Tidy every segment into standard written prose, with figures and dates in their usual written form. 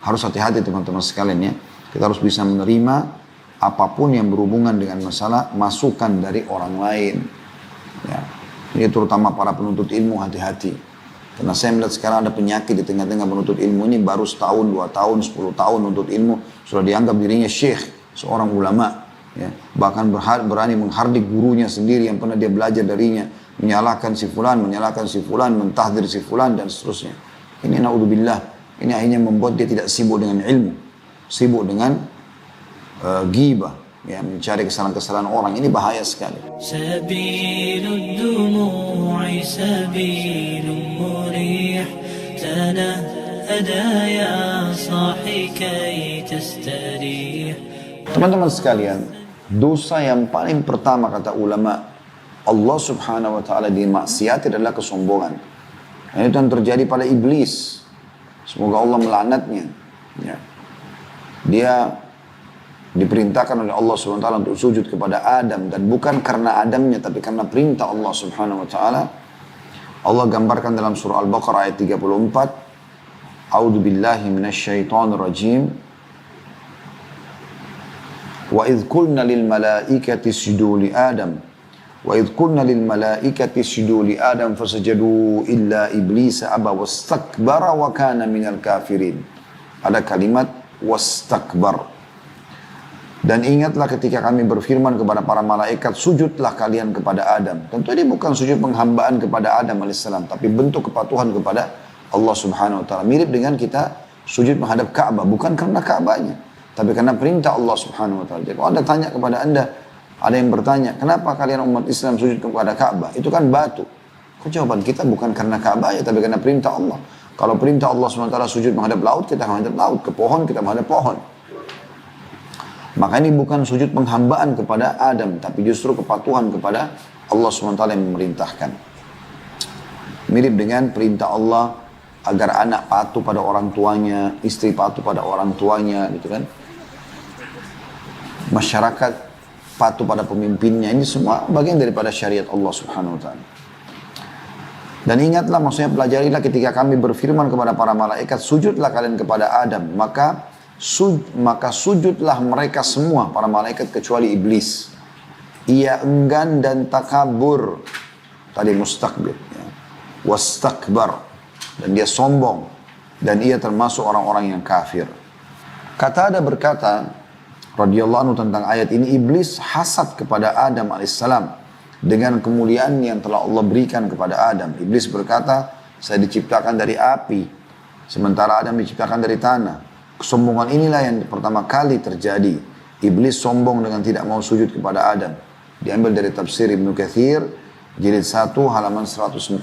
Harus hati-hati teman-teman sekalian ya. Kita harus bisa menerima apapun yang berhubungan dengan masalah masukan dari orang lain. Ya. Ini terutama para penuntut ilmu, hati-hati. Karena saya melihat sekarang ada penyakit di tengah-tengah penuntut ilmu ini, baru setahun, 2 tahun, 10 tahun menuntut ilmu, sudah dianggap dirinya syekh, seorang ulama. Ya. Bahkan berani menghardik gurunya sendiri yang pernah dia belajar darinya, menyalahkan si fulan, mentahdir si fulan, dan seterusnya. Ini na'udzubillah, ini akhirnya membuat dia tidak sibuk dengan ilmu, sibuk dengan ghibah, ya, mencari kesalahan-kesalahan orang. Ini bahaya sekali. Sabilud dumu'i sabilun murih, tanahada ya sahi kay tastarih. Teman-teman sekalian, dosa yang paling pertama kata ulama Allah subhanahu wa ta'ala dimaksiati adalah kesombongan. Dan itu yang terjadi pada iblis. Semoga Allah melaknatnya. Ya. Dia diperintahkan oleh Allah subhanahu wa ta'ala untuk sujud kepada Adam. Dan bukan karena Adamnya, tapi karena perintah Allah subhanahu wa ta'ala. Allah gambarkan dalam surah Al-Baqarah ayat 34. A'udhu billahi minasyaitonir rajim. Wa idh qulna lil malaikati isjudu li Adam. Wa idh qulna lil malaikati isjudu li Adam fasajadu illa iblis aba wastakbara wa kana minal kafirin. Ada kalimat wastakbar. Dan ingatlah ketika kami berfirman kepada para malaikat, sujudlah kalian kepada Adam. Tentu ini bukan sujud penghambaan kepada Adam alaihissalam, tapi bentuk kepatuhan kepada Allah subhanahu wa ta'ala. Mirip dengan kita sujud menghadap Ka'bah, bukan karena Ka'bahnya, tapi karena perintah Allah subhanahu wa ta'ala. Jadi kalau Anda tanya kepada Anda, ada yang bertanya, kenapa kalian umat Islam sujud kepada Ka'bah? Itu kan batu. Kok jawaban kita bukan karena Ka'bah ya, tapi karena perintah Allah. Kalau perintah Allah subhanahu wa ta'ala sujud menghadap laut, kita menghadap laut. Ke pohon, kita menghadap pohon. Maka ini bukan sujud penghambaan kepada Adam, tapi justru kepatuhan kepada Allah SWT yang memerintahkan. Mirip dengan perintah Allah agar anak patuh pada orang tuanya, istri patuh pada orang tuanya, gitu kan. Masyarakat patuh pada pemimpinnya, ini semua bagian daripada syariat Allah SWT. Dan ingatlah, maksudnya pelajarilah ketika kami berfirman kepada para malaikat, sujudlah kalian kepada Adam, maka sujudlah mereka semua, para malaikat kecuali iblis. Ia enggan dan takabur. Tadi mustakbir. Ya. Wastakbar. Dan dia sombong. Dan ia termasuk orang-orang yang kafir. Qatada berkata, radhiyallahu anhu tentang ayat ini, iblis hasad kepada Adam alaihissalam dengan kemuliaan yang telah Allah berikan kepada Adam. Iblis berkata, saya diciptakan dari api, sementara Adam diciptakan dari tanah. Kesombongan inilah yang pertama kali terjadi. Iblis sombong dengan tidak mau sujud kepada Adam. Diambil dari tafsir Ibnu Katsir, jilid 1 halaman 114.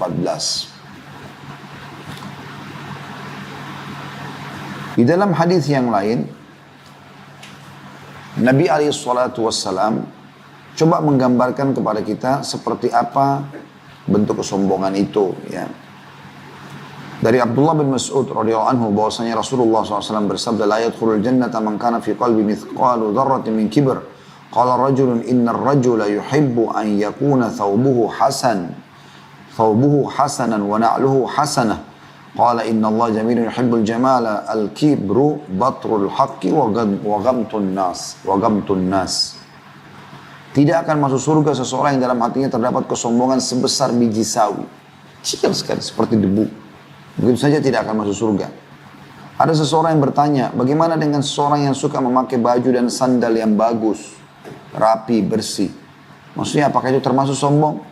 Di dalam hadis yang lain, Nabi SAW coba menggambarkan kepada kita seperti apa bentuk kesombongan itu. Ya. Dari Abdullah bin Mas'ud radhiyallahu anhu bahwasanya Rasulullah SAW bersabda, la yadkhulul jannata man kana fi qalbi mithqalu dzarratin min kibr. Qala rajulun innar rajula yuhibbu an yakuna thawbuhu hasanan wa na'luhu hasanah. Qala inna Allah jamilun yuhibbul jamala al-kibru batrul haqqi wa ghamtun nas. Tidak akan masuk surga seseorang yang dalam hatinya terdapat kesombongan sebesar biji sawi. Kecil sekali seperti debu. Begitu saja tidak akan masuk surga. Ada seseorang yang bertanya, bagaimana dengan seseorang yang suka memakai baju dan sandal yang bagus, rapi, bersih? Maksudnya apakah itu termasuk sombong?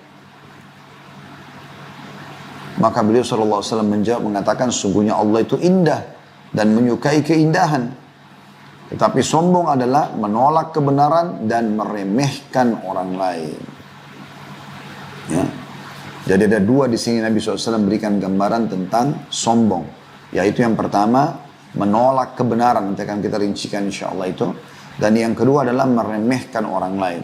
Maka beliau SAW menjawab mengatakan, sungguhnya Allah itu indah dan menyukai keindahan. Tetapi sombong adalah menolak kebenaran dan meremehkan orang lain. Ya. Jadi ada dua di sini Nabi SAW berikan gambaran tentang sombong. Yaitu yang pertama, menolak kebenaran. Nanti akan kita rincikan insya Allah itu. Dan yang kedua adalah meremehkan orang lain.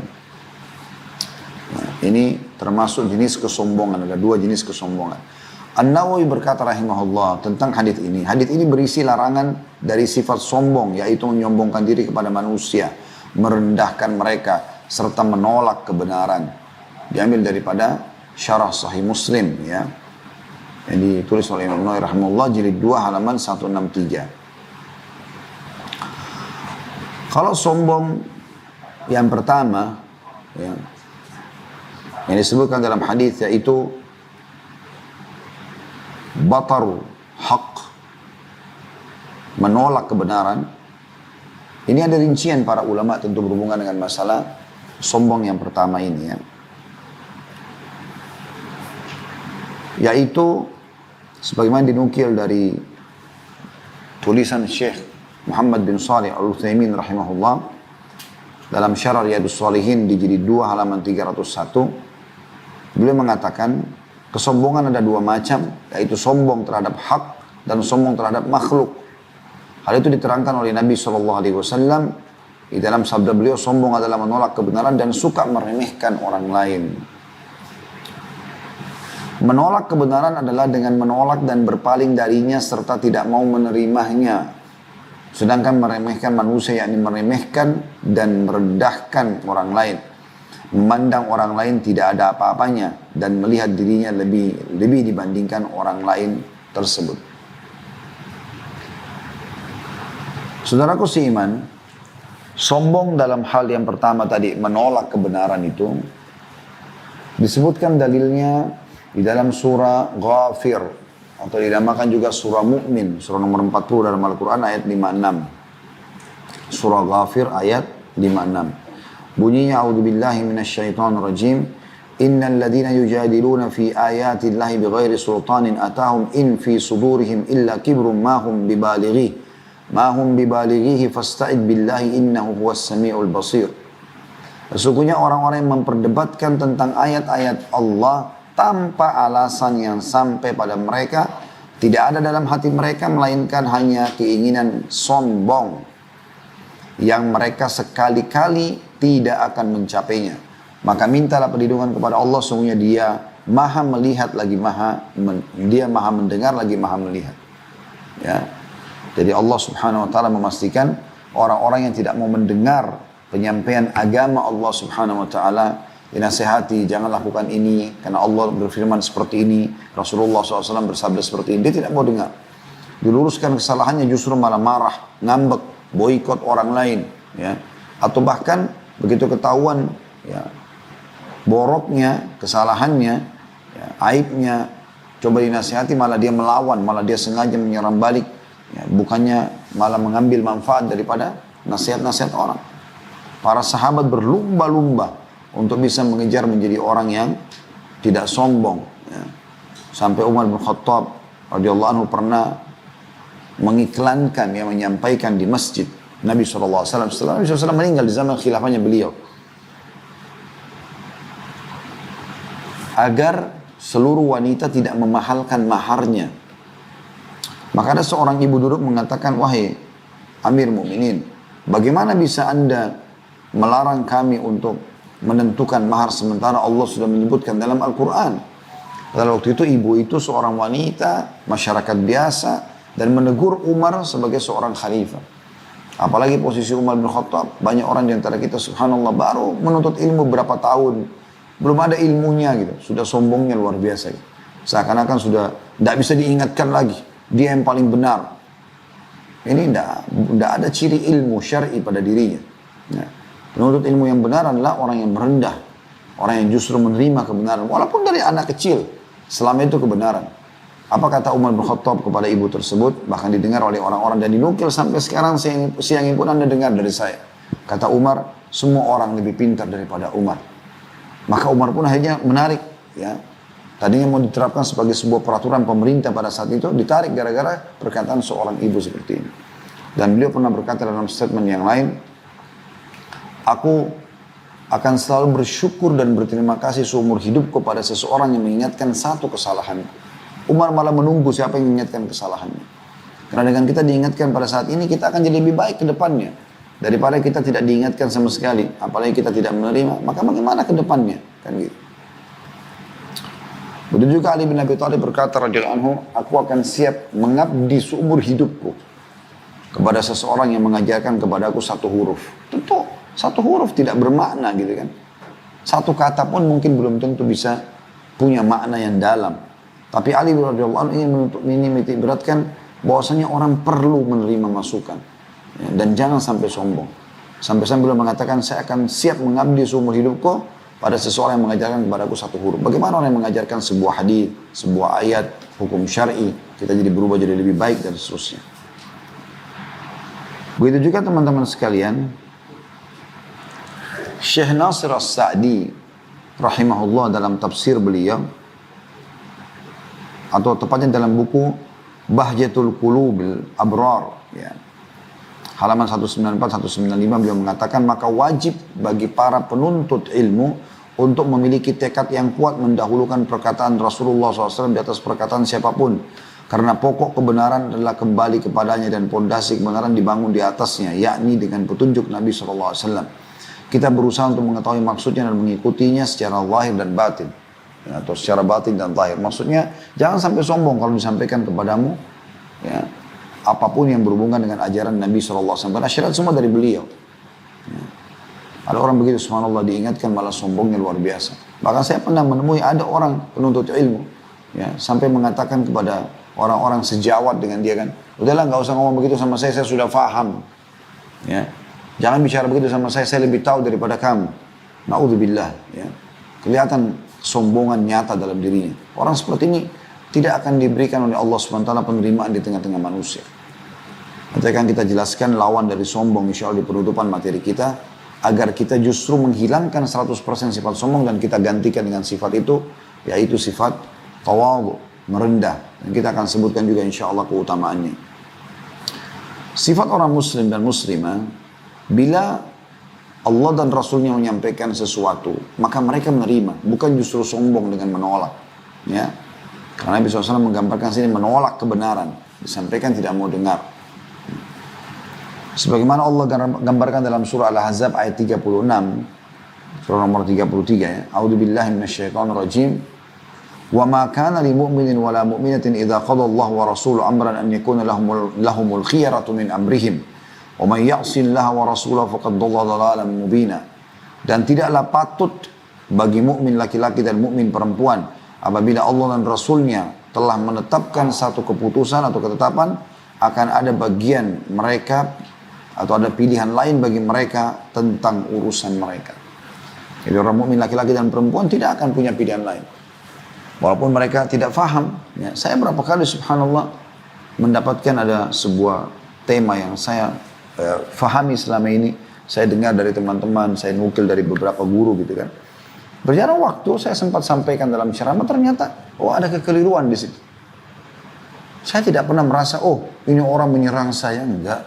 Nah, ini termasuk jenis kesombongan. Ada dua jenis kesombongan. An-Nawawi berkata rahimahullah tentang hadits ini. Hadits ini berisi larangan dari sifat sombong. Yaitu menyombongkan diri kepada manusia. Merendahkan mereka. Serta menolak kebenaran. Diambil daripada Syarah Sahih Muslim, ya, yang ditulis oleh Imam Nawawi rahimahullah, jilid 2 halaman 163. Kalau sombong yang pertama, ya, yang disebutkan dalam hadis yaitu batarul haq, menolak kebenaran. Ini ada rincian para ulama tentu berhubungan dengan masalah sombong yang pertama ini, ya. Yaitu sebagaimana dinukil dari tulisan Syekh Muhammad bin Shalih Al-Utsaimin rahimahullah dalam Syarah Riyadhus Shalihin di jilid 2 halaman 301, beliau mengatakan kesombongan ada dua macam, yaitu sombong terhadap hak dan sombong terhadap makhluk. Hal itu diterangkan oleh Nabi SAW di dalam sabda beliau, sombong adalah menolak kebenaran dan suka meremehkan orang lain. Menolak kebenaran adalah dengan menolak dan berpaling darinya serta tidak mau menerimanya. Sedangkan meremehkan manusia, yakni meremehkan dan merendahkan orang lain. Memandang orang lain tidak ada apa-apanya dan melihat dirinya lebih dibandingkan orang lain tersebut. Saudaraku seiman, sombong dalam hal yang pertama tadi, menolak kebenaran itu, disebutkan dalilnya di dalam surah Ghafir, atau dinamakan juga surah Mu'min, surah nomor 40 dalam Al-Quran ayat 56. Surah Ghafir ayat 56. Bunyinya, A'udzubillahi minasyaitonirrajim, innal ladhina yujadiluna fi ayatillahi bighairi sultanin atahum in fi sudurihim illa kibrun ma hum bibalighihi fasta'id billahi innahu huwas sami'ul basir. Sesungguhnya orang-orang yang memperdebatkan tentang ayat-ayat Allah tanpa alasan yang sampai pada mereka, tidak ada dalam hati mereka melainkan hanya keinginan sombong yang mereka sekali-kali tidak akan mencapainya. Maka mintalah perlindungan kepada Allah, sungguhnya Dia maha melihat lagi Dia maha mendengar lagi maha melihat. Ya. Jadi Allah Subhanahu wa taala memastikan orang-orang yang tidak mau mendengar penyampaian agama Allah Subhanahu wa taala, dinasihati, jangan lakukan ini, karena Allah berfirman seperti ini, Rasulullah SAW bersabda seperti ini, dia tidak mau dengar. Diluruskan kesalahannya justru malah marah, ngambek, boikot orang lain, ya. Atau bahkan begitu ketahuan, ya, boroknya, kesalahannya, ya, aibnya, coba dinasihati malah dia melawan, malah dia sengaja menyerang balik, ya, bukannya malah mengambil manfaat daripada nasihat-nasihat orang. Para sahabat berlumba-lumba untuk bisa mengejar menjadi orang yang tidak sombong, ya. Sampai Umar bin Khattab radhiyallahu anhu pernah mengiklankan, yang menyampaikan di masjid Nabi SAW setelah Nabi SAW meninggal di zaman khilafahnya beliau, agar seluruh wanita tidak memahalkan maharnya. Maka ada seorang ibu duduk mengatakan, wahai Amir Mukminin, bagaimana bisa Anda melarang kami untuk menentukan mahar sementara Allah sudah menyebutkan dalam Al-Quran? Pada waktu itu ibu itu seorang wanita, masyarakat biasa, dan menegur Umar sebagai seorang khalifah. Apalagi posisi Umar bin Khattab, banyak orang di antara kita subhanallah baru menuntut ilmu berapa tahun, belum ada ilmunya gitu, sudah sombongnya luar biasa gitu. Seakan-akan sudah tidak bisa diingatkan lagi, dia yang paling benar. Ini tidak ada ciri ilmu syar'i pada dirinya. Nah, penuntut ilmu yang benar adalah orang yang merendah, orang yang justru menerima kebenaran, walaupun dari anak kecil, selama itu kebenaran. Apa kata Umar bin Khattab kepada ibu tersebut, bahkan didengar oleh orang-orang dan dinukil sampai sekarang, siang ini pun Anda dengar dari saya. Kata Umar, semua orang lebih pintar daripada Umar. Maka Umar pun akhirnya menarik, ya. Tadinya mau diterapkan sebagai sebuah peraturan pemerintah pada saat itu, ditarik gara-gara perkataan seorang ibu seperti ini. Dan beliau pernah berkata dalam statement yang lain, aku akan selalu bersyukur dan berterima kasih seumur hidupku pada seseorang yang mengingatkan satu kesalahanku. Umar malah menunggu siapa yang mengingatkan kesalahannya. Karena dengan kita diingatkan pada saat ini, kita akan jadi lebih baik ke depannya. Daripada kita tidak diingatkan sama sekali, apalagi kita tidak menerima, maka bagaimana ke depannya? Kan gitu. Begitu juga Ali bin Abi Thalib berkata radhiyallahu anhu, aku akan siap mengabdi seumur hidupku kepada seseorang yang mengajarkan kepadaku satu huruf. Tentu satu huruf tidak bermakna gitu kan. Satu kata pun mungkin belum tentu bisa punya makna yang dalam. Tapi Ali radhiyallahu anhu ingin menitik beratkan bahwasanya orang perlu menerima masukan, ya, dan jangan sampai sombong. Sampai-sampai beliau mengatakan, saya akan siap mengabdi seumur hidupku pada seseorang yang mengajarkan kepadaku satu huruf. Bagaimana orang yang mengajarkan sebuah hadis, sebuah ayat, hukum syar'i, kita jadi berubah jadi lebih baik dan seterusnya. Begitu juga teman-teman sekalian, Syekh Nasir As-Sa'di rahimahullah dalam tafsir beliau, atau tepatnya dalam buku Bahjatul Qulubil Abrar, ya, halaman 194-195 beliau mengatakan, maka wajib bagi para penuntut ilmu untuk memiliki tekad yang kuat mendahulukan perkataan Rasulullah SAW di atas perkataan siapapun. Karena pokok kebenaran adalah kembali kepadanya dan pondasi kebenaran dibangun di atasnya, yakni dengan petunjuk Nabi SAW. Kita berusaha untuk mengetahui maksudnya dan mengikutinya secara zahir dan batin. Ya, atau secara batin dan zahir. Maksudnya, jangan sampai sombong kalau disampaikan kepadamu, ya, apapun yang berhubungan dengan ajaran Nabi SAW. Karena syariat semua dari beliau. Ya. Ada orang begitu, subhanallah, diingatkan malah sombongnya luar biasa. Bahkan saya pernah menemui ada orang penuntut ilmu, ya, sampai mengatakan kepada orang-orang sejawat dengan dia kan, udahlah nggak usah ngomong begitu sama saya sudah paham. Ya. Jangan bicara begitu sama saya lebih tahu daripada kamu. Na'udzubillah. Ya. Kelihatan sombongan nyata dalam dirinya. Orang seperti ini tidak akan diberikan oleh Allah SWT penerimaan di tengah-tengah manusia. Nanti akan kita jelaskan lawan dari sombong insya Allah di penutupan materi kita, agar kita justru menghilangkan 100% sifat sombong dan kita gantikan dengan sifat itu, yaitu sifat tawadhu, merendah. Dan kita akan sebutkan juga insya Allah keutamaannya. Sifat orang muslim dan muslimah, bila Allah dan Rasulnya menyampaikan sesuatu, maka mereka menerima, bukan justru sombong dengan menolak. Ya. Karena Nabi SAW menggambarkan sini menolak kebenaran. Disampaikan tidak mau dengar. Sebagaimana Allah gambarkan dalam surah Al-Ahzab ayat 36. Surah nomor 33 ya. A'udzubillahi minasyaitonirrajim. Wa ma kana li mu'minin wa la mu'minatin idza qada Allah wa rasuluhu amran an yakuna lahumul khiyaratu min amrihim. Wa man ya'si Allah wa rasulahu faqad dhalla dhalalan mubina. Dan tidaklah patut bagi mukmin laki-laki dan mukmin perempuan apabila Allah dan Rasulnya telah menetapkan satu keputusan atau ketetapan, akan ada bagian mereka atau ada pilihan lain bagi mereka tentang urusan mereka. Jadi orang mukmin laki-laki dan perempuan tidak akan punya pilihan lain. Walaupun mereka tidak faham. Ya, saya berapa kali subhanallah mendapatkan ada sebuah tema yang saya fahami selama ini. Saya dengar dari teman-teman, saya nukil dari beberapa guru gitu kan. Berjalan waktu saya sempat sampaikan dalam ceramah, ternyata ada kekeliruan di situ. Saya tidak pernah merasa ini orang menyerang saya, enggak.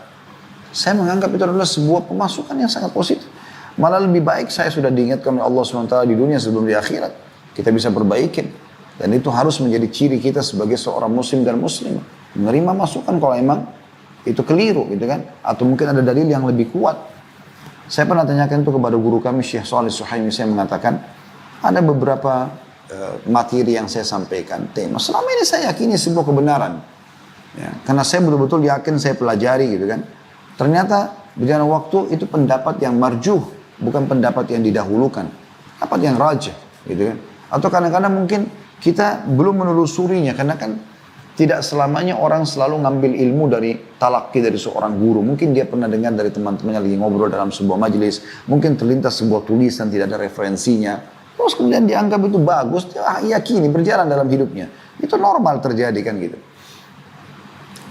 Saya menganggap itu adalah sebuah pemasukan yang sangat positif. Malah lebih baik saya sudah diingatkan oleh Allah SWT di dunia sebelum di akhirat. Kita bisa perbaikin. Dan itu harus menjadi ciri kita sebagai seorang muslim dan muslim. Menerima masukan kalau emang itu keliru gitu kan. Atau mungkin ada dalil yang lebih kuat. Saya pernah tanyakan itu kepada guru kami Syekh Shalih Suhaimi. Saya mengatakan ada beberapa materi yang saya sampaikan, tema. Selama ini saya yakini sebuah kebenaran. Ya, karena saya betul-betul yakin saya pelajari gitu kan. Ternyata berjalan waktu itu pendapat yang marjuh, bukan pendapat yang didahulukan. Pendapat yang rajih gitu kan. Atau kadang-kadang mungkin kita belum menelusurinya, karena kan tidak selamanya orang selalu ngambil ilmu dari talaki dari seorang guru. Mungkin dia pernah dengar dari teman-temannya lagi ngobrol dalam sebuah majelis. Mungkin terlintas sebuah tulisan tidak ada referensinya. Terus kemudian dianggap itu bagus, dia yakini berjalan dalam hidupnya. Itu normal terjadi kan gitu.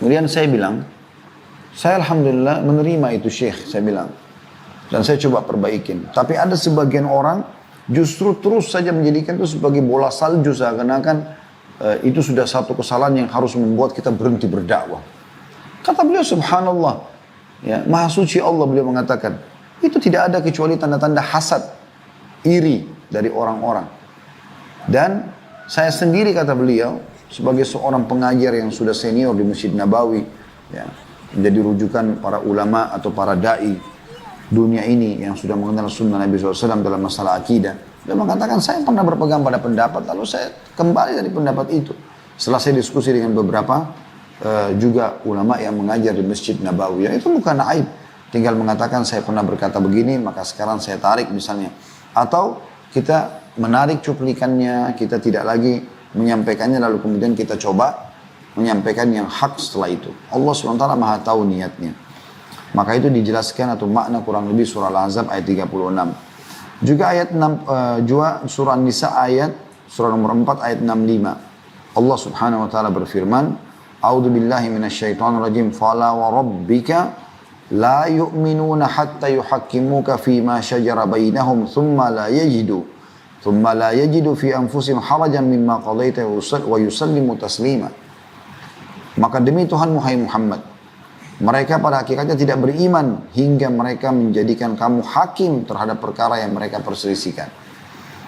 Kemudian saya bilang, saya alhamdulillah menerima itu Syekh, saya bilang. Dan saya coba perbaikin. Tapi ada sebagian orang justru terus saja menjadikan itu sebagai bola salju, seakan-akan itu sudah satu kesalahan yang harus membuat kita berhenti berdakwah. Kata beliau subhanallah, ya, maha suci Allah, beliau mengatakan, itu tidak ada kecuali tanda-tanda hasad, iri dari orang-orang. Dan saya sendiri, kata beliau, sebagai seorang pengajar yang sudah senior di Masjid Nabawi, ya, menjadi rujukan para ulama atau para da'i dunia ini yang sudah mengenal sunnah Nabi SAW dalam masalah akidah. Dia mengatakan, saya pernah berpegang pada pendapat, lalu saya kembali dari pendapat itu. Setelah saya diskusi dengan beberapa juga ulama yang mengajar di Masjid Nabawi, ya, itu bukan aib. Tinggal mengatakan, saya pernah berkata begini, maka sekarang saya tarik misalnya. Atau kita menarik cuplikannya, kita tidak lagi menyampaikannya, lalu kemudian kita coba menyampaikan yang hak setelah itu. Allah SWT maha tahu niatnya. Maka itu dijelaskan atau makna kurang lebih surah Al-Ahzab ayat 36. Juga ayat 6, juga surah Nisa ayat surah nomor 4 ayat 65. Allah Subhanahu wa taala berfirman, "A'udzu billahi minasyaitonir rajim. Fala wa rabbika la yu'minuna hatta yuhakkimuka fima shajara bainahum thumma la yajidu fi anfusihim harajan mimma qadaita wa yusallimu taslima." Maka demi Tuhan Muhammad, mereka pada hakikatnya tidak beriman hingga mereka menjadikan kamu hakim terhadap perkara yang mereka perselisihkan.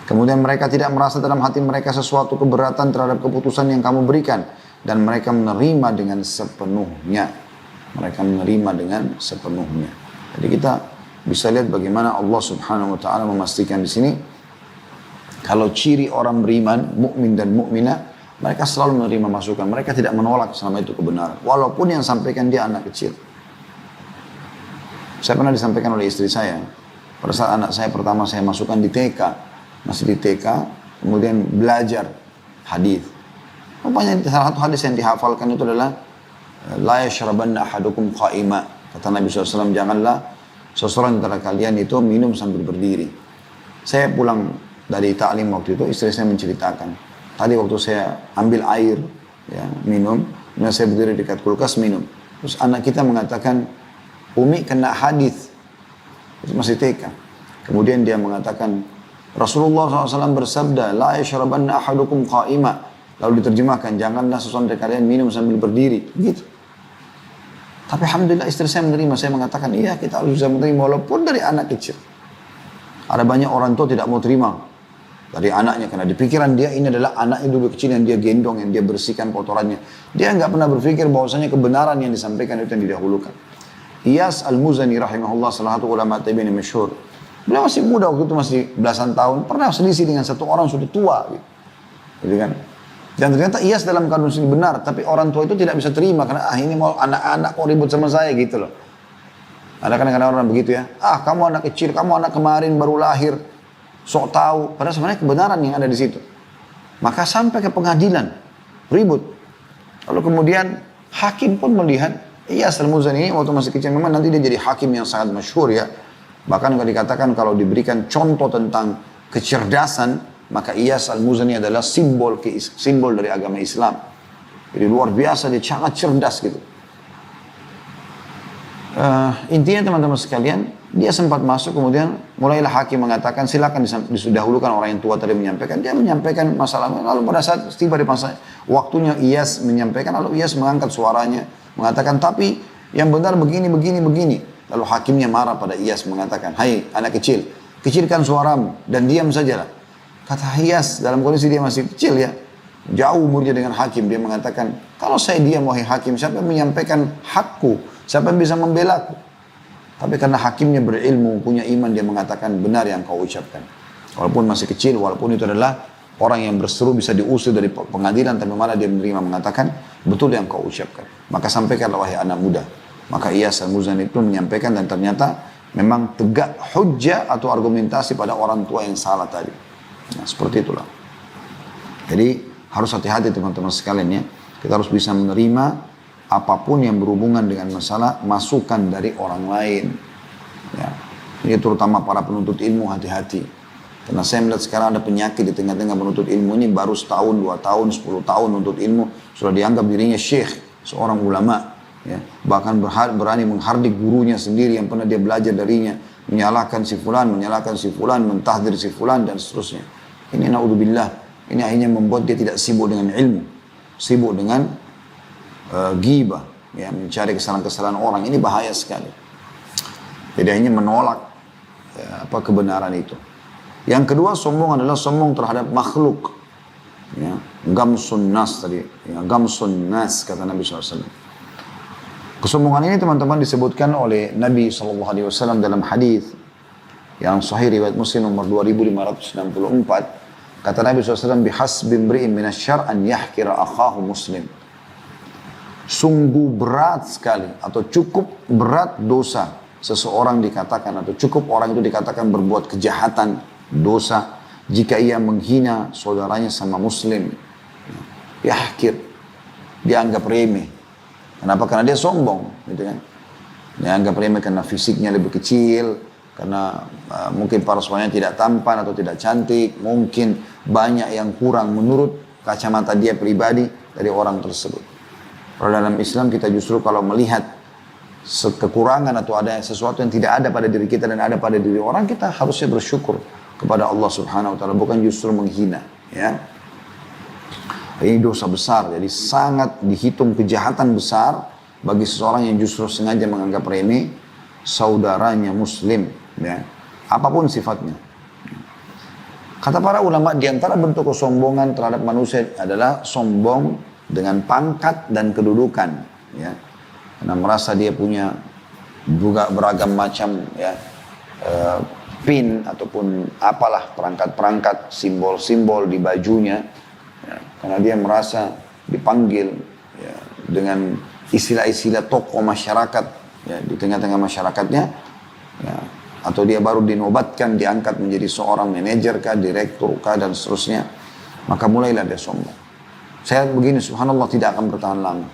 Kemudian mereka tidak merasa dalam hati mereka sesuatu keberatan terhadap keputusan yang kamu berikan. Dan mereka menerima dengan sepenuhnya. Mereka menerima dengan sepenuhnya. Jadi kita bisa lihat bagaimana Allah Subhanahu wa taala memastikan di sini kalau ciri orang beriman, mukmin dan mukminah, mereka selalu menerima masukan. Mereka tidak menolak selama itu kebenaran. Walaupun yang sampaikan dia anak kecil. Saya pernah disampaikan oleh istri saya. Pada saat anak saya pertama saya masukkan di TK. Masih di TK. Kemudian belajar hadis. Rupanya salah satu hadis yang dihafalkan itu adalah la yashrabanna ahadukum qa'ima. Kata Nabi SAW, janganlah seseorang antara kalian itu minum sambil berdiri. Saya pulang dari taklim waktu itu, istri saya menceritakan. Tadi waktu saya ambil air, ya, minum, kemudian saya berdiri dekat kulkas minum. Terus anak kita mengatakan, Umi kena hadis. Itu masih TK. Kemudian dia mengatakan, Rasulullah SAW bersabda, la yashrabanna ahadukum qa'ima. Lalu diterjemahkan, janganlah seseorang dari kalian minum sambil berdiri. Gitu. Tapi alhamdulillah istri saya menerima. Saya mengatakan, iya kita harus bisa menerima walaupun dari anak kecil. Ada banyak orang tua tidak mau terima dari anaknya. Karena di pikiran dia ini adalah anaknya dulu kecil yang dia gendong, yang dia bersihkan kotorannya. Dia nggak pernah berpikir bahwasanya kebenaran yang disampaikan itu yang didahulukan. Iyas Al-Muzani rahimahullah, salah satu ulama tabi'in yang masyhur. Beliau masih muda waktu itu, masih belasan tahun. Pernah selisih dengan satu orang sudah tua. Gitu kan. Dan ternyata Iyas dalam kandung sini benar, tapi orang tua itu tidak bisa terima karena ini mau anak-anak kok ribut sama saya gitu loh. Ada kadang-kadang orang begitu ya, kamu anak kecil, kamu anak kemarin baru lahir, sok tahu. Padahal sebenarnya kebenaran yang ada di situ. Maka sampai ke pengadilan, ribut. Lalu kemudian hakim pun melihat Iyas Al-Muzani ini waktu masih kecil memang nanti dia jadi hakim yang sangat masyhur ya. Bahkan kalau dikatakan kalau diberikan contoh tentang kecerdasan, maka Iyas Al-Muzani adalah simbol dari agama Islam. Jadi luar biasa, dia sangat cerdas gitu. Intinya teman-teman sekalian, dia sempat masuk kemudian mulailah hakim mengatakan silakan disudahulukan orang yang tua tadi menyampaikan. Dia menyampaikan masalah, lalu pada saat tiba di masa waktunya Iyas menyampaikan, lalu Iyas mengangkat suaranya mengatakan tapi yang benar begini. Lalu hakimnya marah pada Iyas mengatakan, hai anak kecil, kecilkan suaramu dan diam sajalah. Kata Iyas dalam kondisi dia masih kecil ya, jauh umurnya dengan hakim, dia mengatakan, kalau saya diam wahai hakim, siapa yang menyampaikan hakku? Siapa yang bisa membelaku? Tapi karena hakimnya berilmu, punya iman, dia mengatakan benar yang kau ucapkan. Walaupun masih kecil, walaupun itu adalah orang yang berseru bisa diusir dari pengadilan, tapi malah dia menerima mengatakan, betul yang kau ucapkan. Maka sampaikanlah wahai anak muda. Maka Iyas Al-Muzani itu menyampaikan dan ternyata memang tegak hujjah atau argumentasi pada orang tua yang salah tadi. Nah, seperti itulah. Jadi harus hati-hati teman-teman sekalian ya. Kita harus bisa menerima apapun yang berhubungan dengan masalah masukan dari orang lain. Ya. Ini terutama para penuntut ilmu hati-hati. Karena saya melihat sekarang ada penyakit di tengah-tengah penuntut ilmu ini baru setahun, 2 tahun, 10 tahun menuntut ilmu sudah dianggap dirinya syekh, seorang ulama. Ya. Bahkan berani menghardik gurunya sendiri yang pernah dia belajar darinya. Menyalahkan si fulan, mentahdir si fulan dan seterusnya. Ini naudzubillah, ini akhirnya membuat dia tidak sibuk dengan ilmu, sibuk dengan ghibah, ya, mencari kesalahan-kesalahan orang. Ini bahaya sekali. Jadi akhirnya menolak kebenaran itu. Yang kedua, sombong adalah sombong terhadap makhluk. Ya, gamsun nas tadi, ya, gamsun nas kata Nabi SAW. Kesombongan ini teman-teman disebutkan oleh Nabi SAW dalam hadis yang sahih riwayat Muslim nomor 2564. Kata Nabi SAW, bihasbi imri'in minasyar an yahkira akhahu muslim. Sungguh berat sekali atau cukup berat dosa seseorang dikatakan atau cukup orang itu dikatakan berbuat kejahatan, dosa jika ia menghina saudaranya sama muslim. Yahkir, dianggap remeh. Kenapa? Karena dia sombong, gitu kan. Ya, anggap remeh karena fisiknya lebih kecil, karena mungkin parasoalnya tidak tampan atau tidak cantik, mungkin banyak yang kurang menurut kacamata dia pribadi dari orang tersebut. Kalau dalam Islam kita justru kalau melihat kekurangan atau ada sesuatu yang tidak ada pada diri kita dan ada pada diri orang, kita harusnya bersyukur kepada Allah Subhanahu wa taala, bukan justru menghina, ya. Ini dosa besar, jadi sangat dihitung kejahatan besar bagi seseorang yang justru sengaja menganggap remeh saudaranya muslim, ya, apapun sifatnya. Kata para ulama, di antara bentuk kesombongan terhadap manusia adalah sombong dengan pangkat dan kedudukan, ya. Karena merasa dia punya juga beragam macam, ya, pin ataupun apalah perangkat-perangkat, simbol-simbol di bajunya, ya. Karena dia merasa dipanggil, ya, dengan istilah-istilah tokoh masyarakat, ya, di tengah-tengah masyarakatnya, ya. Atau dia baru dinobatkan, diangkat menjadi seorang manajer kah, direktur kah, dan seterusnya. Maka mulailah dia sombong. Saya begini, subhanallah, tidak akan bertahan lama.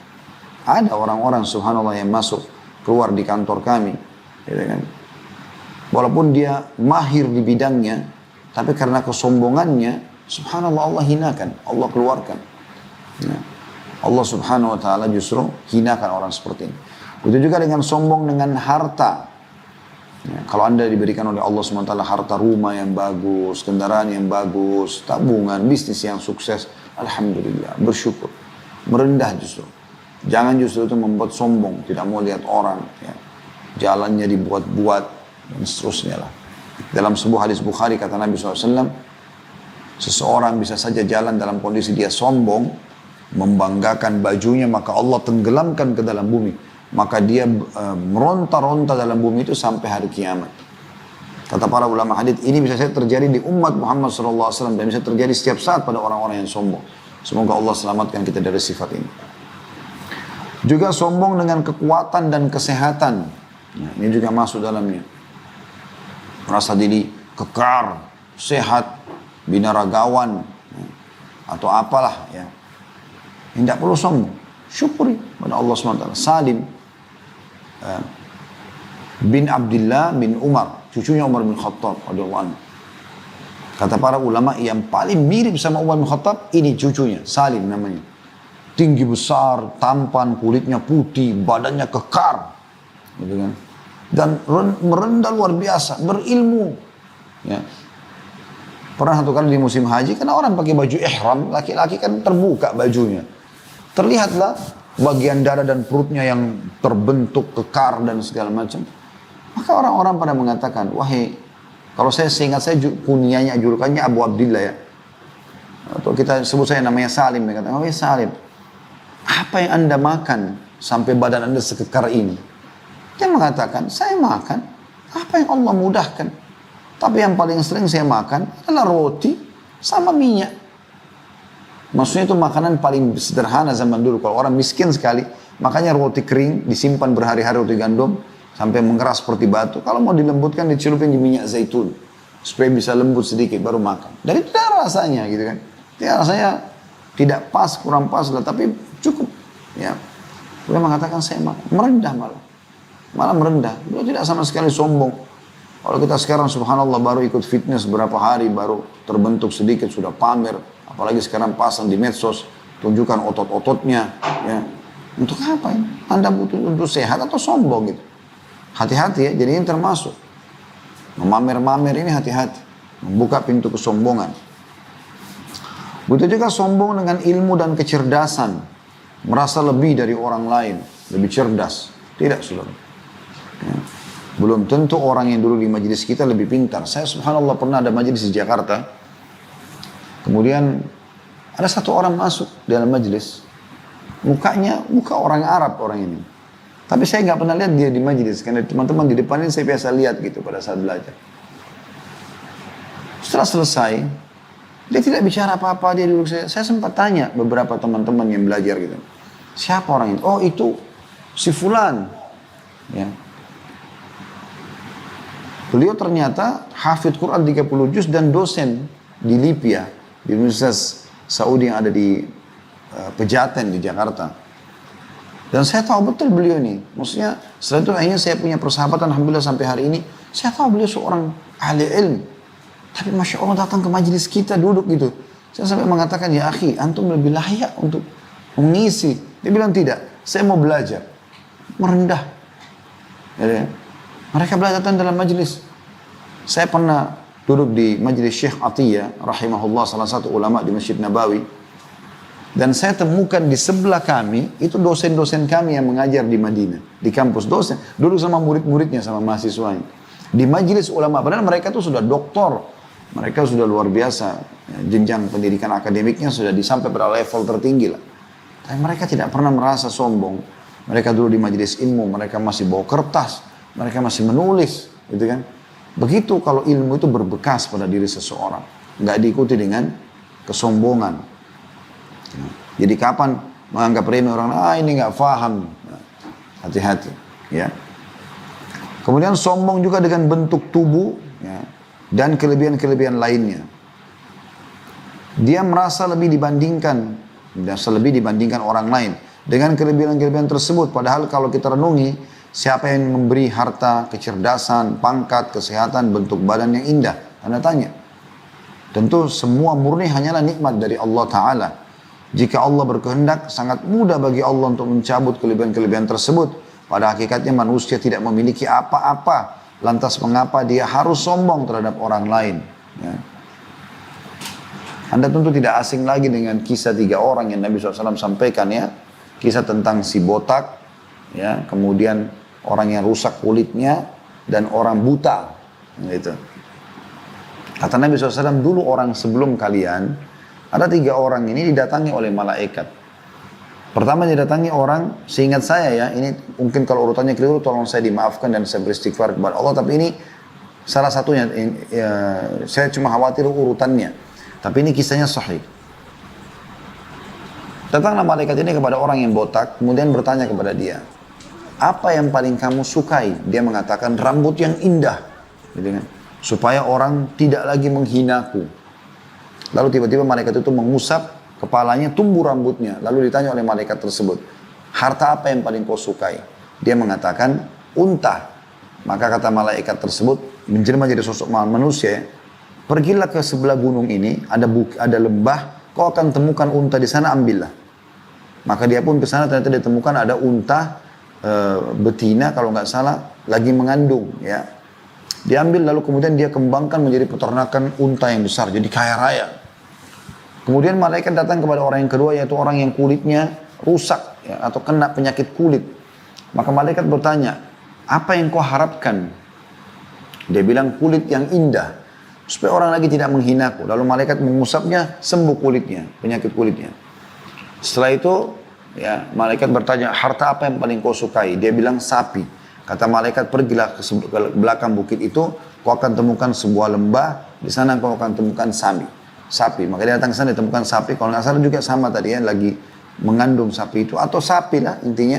Ada orang-orang subhanallah yang masuk, keluar di kantor kami, gitu kan. Walaupun dia mahir di bidangnya, tapi karena kesombongannya, subhanallah, Allah hinakan, Allah keluarkan. Ya. Allah subhanahu wa ta'ala justru hinakan orang seperti ini. Begitu juga dengan sombong dengan harta. Ya, kalau anda diberikan oleh Allah SWT harta, rumah yang bagus, kendaraan yang bagus, tabungan, bisnis yang sukses, alhamdulillah, bersyukur. Merendah justru. Jangan justru itu membuat sombong, tidak mau lihat orang, ya. Jalannya dibuat-buat, dan seterusnya lah. Dalam sebuah hadis Bukhari kata Nabi SAW, seseorang bisa saja jalan dalam kondisi dia sombong, membanggakan bajunya, maka Allah tenggelamkan ke dalam bumi. Maka dia meronta-ronta dalam bumi itu sampai hari kiamat. Kata para ulama hadits, ini bisa saja terjadi di umat Muhammad SAW dan bisa terjadi setiap saat pada orang-orang yang sombong. Semoga Allah selamatkan kita dari sifat ini. Juga sombong dengan kekuatan dan kesehatan. Ya, ini juga masuk dalamnya. Merasa diri kekar, sehat, binaragawan, ya, atau apalah, ya. Tidak perlu sombong. Syukuri pada Allah SWT. Salim bin Abdullah bin Umar, cucunya Umar bin Khattab radhiyallahu anhu. Kata para ulama, yang paling mirip sama Umar bin Khattab ini cucunya, Salim namanya. Tinggi besar, tampan, kulitnya putih, badannya kekar, gitu kan. Dan merendah luar biasa, berilmu. Ya. Pernah satu kali di musim haji, karena orang pakai baju ihram, laki-laki kan terbuka bajunya. Terlihatlah bagian dada dan perutnya yang terbentuk kekar dan segala macam. Maka orang-orang pada mengatakan, wahai, kalau saya seingat saya kunianya, julukannya Abu Abdillah, ya. Atau kita sebut saya namanya Salim, ya. Kata, wahai Salim, apa yang anda makan sampai badan anda sekekar ini? Dia mengatakan, saya makan apa yang Allah mudahkan. Tapi yang paling sering saya makan adalah roti sama minyak. Maksudnya itu makanan paling sederhana zaman dulu. Kalau orang miskin sekali, makanya roti kering disimpan berhari-hari, roti gandum sampai mengeras seperti batu. Kalau mau dilembutkan, dicelupin di minyak zaitun supaya bisa lembut sedikit baru makan. Dan itu rasanya, gitu kan. Ya, rasanya tidak pas, kurang pas lah, tapi cukup. Ya, beliau mengatakan saya makan, merendah malah merendah. Beliau tidak sama sekali sombong. Kalau kita sekarang subhanallah baru ikut fitness berapa hari, baru terbentuk sedikit sudah pamer. Apalagi sekarang pasang di medsos, tunjukkan otot-ototnya, ya. Untuk apa ini? Anda butuh untuk sehat atau sombong gitu? Hati-hati ya, jadi ini termasuk. Memamer-mamer ini hati-hati. Membuka pintu kesombongan. Begitu juga sombong dengan ilmu dan kecerdasan. Merasa lebih dari orang lain, lebih cerdas. Tidak, saudara. Ya. Belum tentu orang yang dulu di majelis kita lebih pintar. Saya subhanallah pernah ada majelis di Jakarta. Kemudian ada satu orang masuk dalam majelis, muka orang Arab orang ini. Tapi saya nggak pernah lihat dia di majelis, karena teman-teman di depan ini saya biasa lihat gitu pada saat belajar. Setelah selesai, dia tidak bicara apa-apa, dia duduk. Saya sempat tanya beberapa teman-teman yang belajar gitu, siapa orang itu? Oh, itu si Fulan. Ya. Beliau ternyata hafidh Quran 30 juz dan dosen di Libya, di Universitas Saudi yang ada di Pejaten di Jakarta. Dan saya tahu betul beliau ini. Maksudnya setelah itu akhirnya saya punya persahabatan alhamdulillah sampai hari ini. Saya tahu beliau seorang ahli ilmu. Tapi Masya Allah datang ke majelis kita duduk gitu. Saya sampai mengatakan, ya akhi, antum lebih layak untuk mengisi. Dia bilang tidak, saya mau belajar. Merendah. Ya, mereka belajar dalam majelis. Saya pernah duduk di majelis Syekh Atiyah, rahimahullah, salah satu ulama di Masjid Nabawi. Dan saya temukan di sebelah kami, itu dosen-dosen kami yang mengajar di Madinah. Di kampus dosen, duduk sama murid-muridnya, sama mahasiswanya. Di majelis ulama, padahal mereka itu sudah doktor. Mereka sudah luar biasa. Jenjang pendidikan akademiknya sudah sampai pada level tertinggi lah. Tapi mereka tidak pernah merasa sombong. Mereka dulu di majelis ilmu, mereka masih bawa kertas. Mereka masih menulis. Gitu kan. Begitu kalau ilmu itu berbekas pada diri seseorang. Nggak diikuti dengan kesombongan. Jadi kapan menganggap remeh orang, ini nggak paham, hati-hati, ya. Kemudian sombong juga dengan bentuk tubuh, ya, dan kelebihan-kelebihan lainnya. Dia merasa lebih dibandingkan orang lain dengan kelebihan-kelebihan tersebut. Padahal kalau kita renungi, siapa yang memberi harta, kecerdasan, pangkat, kesehatan, bentuk badan yang indah? Anda tanya. Tentu semua murni hanyalah nikmat dari Allah Ta'ala. Jika Allah berkehendak, sangat mudah bagi Allah untuk mencabut kelebihan-kelebihan tersebut. Pada hakikatnya manusia tidak memiliki apa-apa. Lantas mengapa dia harus sombong terhadap orang lain? Ya. Anda tentu tidak asing lagi dengan kisah 3 orang yang Nabi SAW sampaikan, ya. Kisah tentang si botak, ya. Kemudian orang yang rusak kulitnya, dan orang buta. Gitu. Kata Nabi SAW, dulu orang sebelum kalian, ada 3 orang ini didatangi oleh malaikat. Pertama didatangi orang, seingat saya ya, ini mungkin kalau urutannya keliru, tolong saya dimaafkan dan saya beristighfar kepada Allah. Tapi ini salah satunya, saya cuma khawatir urutannya. Tapi ini kisahnya sahih. Datanglah malaikat ini kepada orang yang botak, kemudian bertanya kepada dia, apa yang paling kamu sukai? Dia mengatakan rambut yang indah, gitu kan? Supaya orang tidak lagi menghinaku. Lalu tiba-tiba malaikat itu mengusap kepalanya, tumbuh rambutnya. Lalu ditanya oleh malaikat tersebut, harta apa yang paling kau sukai? Dia mengatakan, unta. Maka kata malaikat tersebut, menjelma jadi sosok manusia, pergilah ke sebelah gunung ini, ada lembah, kau akan temukan unta di sana, ambillah. Maka dia pun ke sana, ternyata ditemukan ada unta betina, kalau nggak salah, lagi mengandung, ya. Diambil lalu kemudian dia kembangkan menjadi peternakan unta yang besar, jadi kaya raya. Kemudian malaikat datang kepada orang yang kedua, yaitu orang yang kulitnya rusak, ya, atau kena penyakit kulit. Maka malaikat bertanya, apa yang kau harapkan? Dia bilang kulit yang indah, supaya orang lagi tidak menghinaku. Lalu malaikat mengusapnya, sembuh kulitnya, penyakit kulitnya. Setelah itu, ya, malaikat bertanya, harta apa yang paling kau sukai? Dia bilang sapi. Kata malaikat, pergilah ke belakang bukit itu, kau akan temukan sebuah lembah, di sana kau akan temukan sapi. Maka dia datang ke sana, ditemukan sapi. Kalau nggak salah juga sama tadi ya, lagi mengandung sapi itu, atau sapi lah intinya.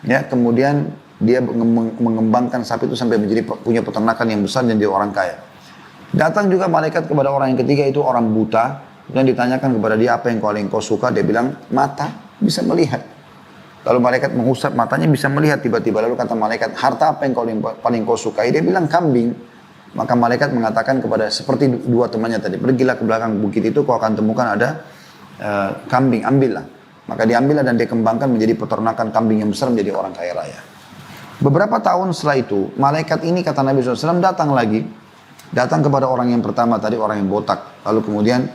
Ya, kemudian dia mengembangkan sapi itu sampai menjadi punya peternakan yang besar dan dia orang kaya. Datang juga malaikat kepada orang yang ketiga, itu orang buta. Dan ditanyakan kepada dia, apa yang kau suka? Dia bilang, mata, bisa melihat. Lalu malaikat mengusap matanya, bisa melihat tiba-tiba. Lalu kata malaikat, harta apa yang paling kau sukai? Dia bilang, kambing. Maka malaikat mengatakan kepada, seperti 2 temannya tadi, pergilah ke belakang bukit itu, kau akan temukan ada kambing, ambillah. Maka diambillah dan dikembangkan menjadi peternakan kambing yang besar, menjadi orang kaya raya. Beberapa tahun setelah itu, malaikat ini kata Nabi SAW datang lagi. Datang kepada orang yang pertama tadi, orang yang botak. Lalu kemudian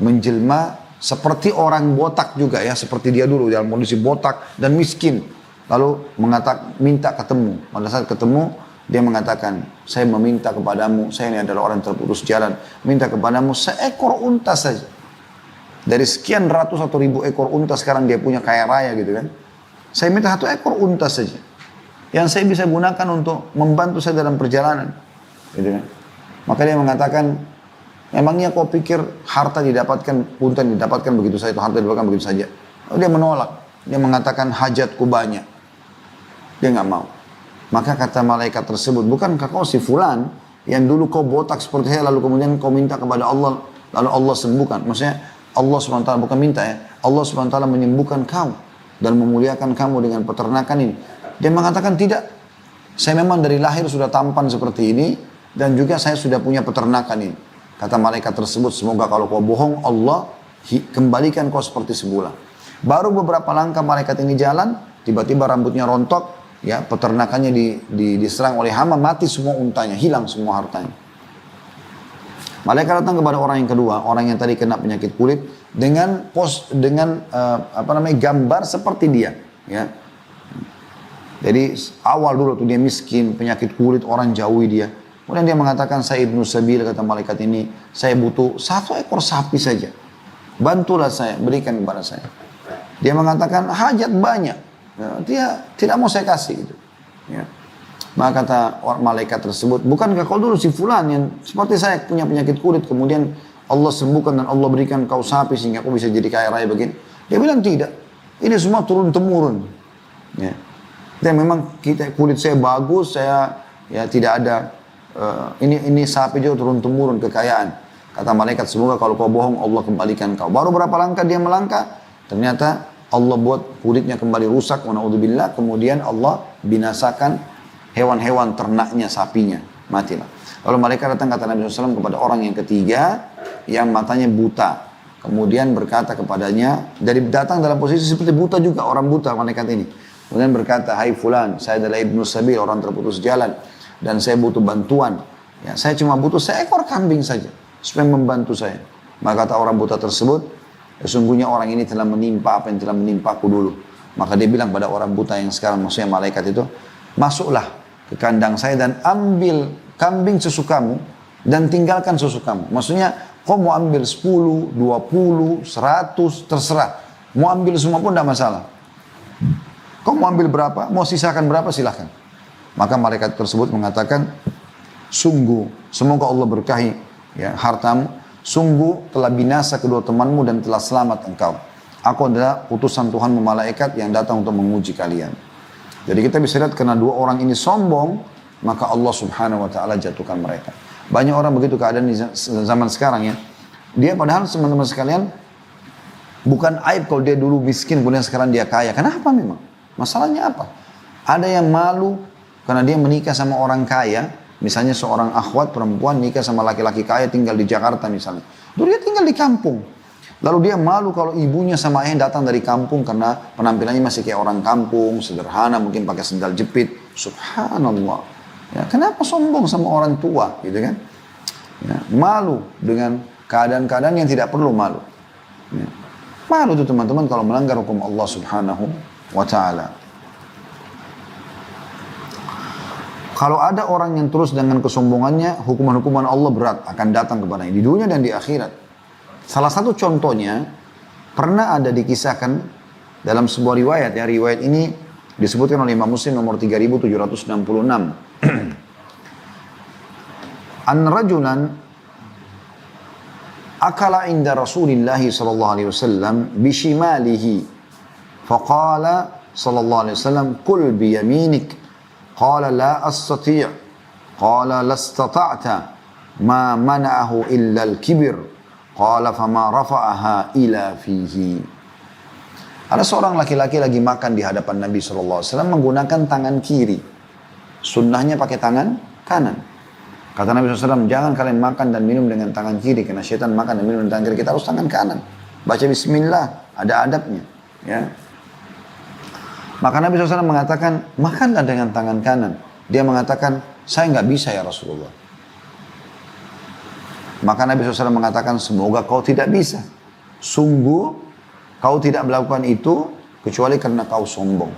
menjelma seperti orang botak juga ya, seperti dia dulu dalam kondisi botak dan miskin. Lalu minta ketemu. Pada saat ketemu, dia mengatakan, saya meminta kepadamu, saya ini adalah orang terputus jalan, minta kepadamu seekor unta saja. Dari sekian ratus atau ribu ekor unta sekarang dia punya kaya raya gitu kan. Saya minta 1 ekor unta saja, yang saya bisa gunakan untuk membantu saya dalam perjalanan. Gitu kan. Maka dia mengatakan, memangnya kau pikir harta didapatkan, unta didapatkan begitu saja, atau harta didapatkan begitu saja? Lalu dia menolak. Dia mengatakan, hajatku banyak. Dia nggak mau. Maka kata malaikat tersebut, bukankah kau si fulan yang dulu kau botak seperti saya, lalu kemudian kau minta kepada Allah, lalu Allah sembuhkan. Maksudnya Allah SWT bukan minta ya, Allah SWT menyembuhkan kau. dan memuliakan kamu dengan peternakan ini. Dia mengatakan tidak. Saya memang dari lahir sudah tampan seperti ini dan juga saya sudah punya peternakan ini. Kata malaikat tersebut, semoga kalau kau bohong Allah kembalikan kau seperti semula. Baru beberapa langkah malaikat ini jalan, tiba-tiba rambutnya rontok, ya peternakannya diserang oleh hama, mati semua untanya, hilang semua hartanya. Malaikat datang kepada orang yang kedua, orang yang tadi kena penyakit kulit dengan gambar seperti dia, ya. Jadi awal dulu tuh dia miskin, penyakit kulit, orang jauhi dia. Kemudian dia mengatakan, saya Ibnu Sabil, kata malaikat ini, saya butuh 1 ekor sapi saja. Bantulah saya, berikan kepada saya. Dia mengatakan, hajat banyak. Ya, dia tidak mau saya kasih. Gitu. Ya. Maka kata malaikat tersebut, bukankah kau dulu si fulan yang seperti saya punya penyakit kulit, kemudian Allah sembuhkan dan Allah berikan kau sapi sehingga kau bisa jadi kaya raya begini? Dia bilang tidak. Ini semua turun-temurun. Ya. Dan memang kulit saya bagus, saya ya tidak ada ini sapi juga turun-temurun kekayaan. Kata malaikat, semoga kalau kau bohong Allah kembalikan kau. Baru berapa langkah dia melangkah, ternyata Allah buat kulitnya kembali rusak, wa na'udzubillah. Kemudian Allah binasakan hewan-hewan ternaknya, sapinya, matilah. Lalu malaikat datang kata Nabi SAW kepada orang yang ketiga yang matanya buta. Kemudian berkata kepadanya, datang dalam posisi seperti buta juga, orang buta malaikat ini. Kemudian berkata, hai fulan, saya adalah Ibnu Sabil, orang terputus jalan. Dan saya butuh bantuan. Ya, saya cuma butuh seekor kambing saja, supaya membantu saya. Maka kata orang buta tersebut, sesungguhnya orang ini telah menimpa apa yang telah menimpaku dulu. Maka dia bilang pada orang buta yang sekarang, maksudnya malaikat itu, masuklah ke kandang saya dan ambil kambing sesukamu dan tinggalkan sesukamu. Maksudnya, kau mau ambil 10, 20, 100, terserah. Mau ambil semua pun tidak masalah. Kau mau ambil berapa, mau sisakan berapa, silahkan. Maka malaikat tersebut mengatakan, sungguh, semoga Allah berkahi ya, hartamu, sungguh telah binasa kedua temanmu dan telah selamat engkau. Aku adalah utusan Tuhanmu malaikat yang datang untuk menguji kalian. Jadi kita bisa lihat karena dua orang ini sombong, maka Allah subhanahu wa ta'ala jatuhkan mereka. Banyak orang begitu keadaan di zaman sekarang ya. Dia padahal teman-teman sekalian, bukan aib kalau dia dulu miskin, kemudian sekarang dia kaya. Kenapa memang? Masalahnya apa? Ada yang malu karena dia menikah sama orang kaya. Misalnya seorang akhwat perempuan nikah sama laki-laki kaya tinggal di Jakarta misalnya. Dulu dia tinggal di kampung. Lalu dia malu kalau ibunya sama ayahnya datang dari kampung karena penampilannya masih kayak orang kampung, sederhana, mungkin pakai sendal jepit. Subhanallah. Ya, kenapa sombong sama orang tua gitu kan? Ya, malu dengan keadaan-keadaan yang tidak perlu malu. Ya. Malu itu teman-teman kalau melanggar hukum Allah subhanahu wa ta'ala. Kalau ada orang yang terus dengan kesombongannya, hukuman-hukuman Allah berat akan datang kepadanya di dunia dan di akhirat. Salah satu contohnya pernah ada dikisahkan dalam sebuah riwayat. Ya, riwayat ini disebutkan oleh Imam Muslim nomor 3766. An rajulan akala inda Rasulillah sallallahu alaihi wasallam bishimalihi. فقال صلى الله عليه وسلم كل بيمينك قال لا أستطيع قال لا استطعت ما منعه إلا الكبر قال فما رفعها إلى فيه. Ada seorang laki-laki lagi makan di hadapan Nabi SAW menggunakan tangan kiri. Sunnahnya pakai tangan kanan. Kata Nabi SAW, jangan kalian makan dan minum dengan tangan kiri karena syaitan makan dan minum dengan tangan kiri. Kita harus tangan kanan. Baca bismillah, ada adabnya. Ya. Maka Nabi SAW mengatakan, makanlah dengan tangan kanan. Dia mengatakan, saya nggak bisa ya Rasulullah. Maka Nabi SAW mengatakan, semoga kau tidak bisa. Sungguh, kau tidak melakukan itu, kecuali karena kau sombong.